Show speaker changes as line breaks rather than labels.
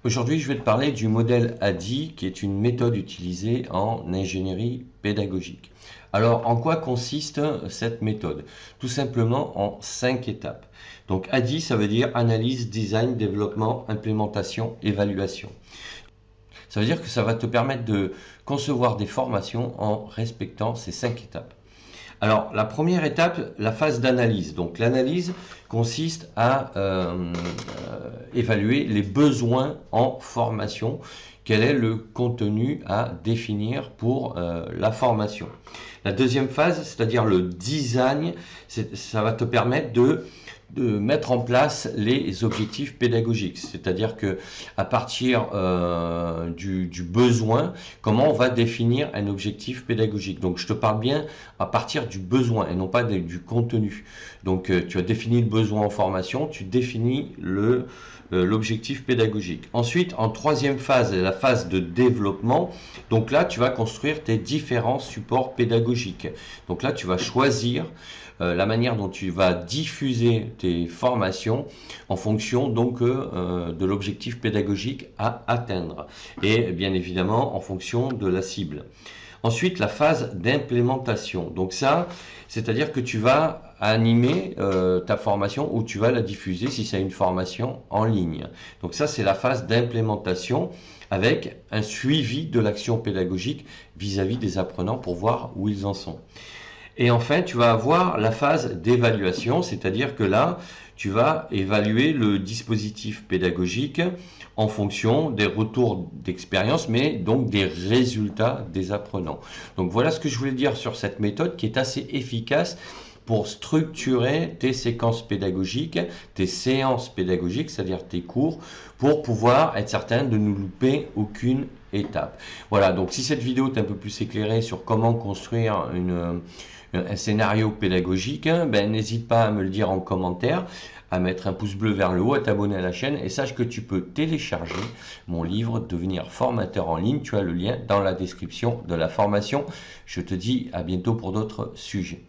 Aujourd'hui, je vais te parler du modèle ADDIE, qui est une méthode utilisée en ingénierie pédagogique. Alors, en quoi consiste cette méthode? Tout simplement en 5 étapes. Donc, ADDIE, ça veut dire analyse, design, développement, implémentation, évaluation. Ça veut dire que ça va te permettre de concevoir des formations en respectant ces 5 étapes. Alors, la première étape, la phase d'analyse. Donc, l'analyse consiste à évaluer les besoins en formation. Quel est le contenu à définir pour la formation? La deuxième phase, c'est-à-dire le design, ça va te permettre de mettre en place les objectifs pédagogiques, c'est-à-dire que à partir du besoin, comment on va définir un objectif pédagogique. Donc je te parle bien à partir du besoin et non pas du contenu. Donc tu as défini le besoin en formation, tu définis l'objectif pédagogique. Ensuite, en troisième phase, la phase de développement. Donc là, tu vas construire tes différents supports pédagogiques. Donc là, tu vas choisir la manière dont tu vas diffuser tes formations en fonction donc de l'objectif pédagogique à atteindre et bien évidemment en fonction de la cible. Ensuite, la phase d'implémentation. Donc ça, c'est-à-dire que tu vas animer ta formation ou tu vas la diffuser si c'est une formation en ligne. Donc ça, c'est la phase d'implémentation avec un suivi de l'action pédagogique vis-à-vis des apprenants pour voir où ils en sont. Et enfin, tu vas avoir la phase d'évaluation, c'est-à-dire que là, tu vas évaluer le dispositif pédagogique en fonction des retours d'expérience, mais donc des résultats des apprenants. Donc voilà ce que je voulais dire sur cette méthode qui est assez efficace pour structurer tes séquences pédagogiques, tes séances pédagogiques, c'est-à-dire tes cours, pour pouvoir être certain de ne louper aucune étape. Voilà, donc si cette vidéo t'est un peu plus éclairée sur comment construire un scénario pédagogique, ben, n'hésite pas à me le dire en commentaire, à mettre un pouce bleu vers le haut, à t'abonner à la chaîne et sache que tu peux télécharger mon livre Devenir formateur en ligne. Tu as le lien dans la description de la formation. Je te dis à bientôt pour d'autres sujets.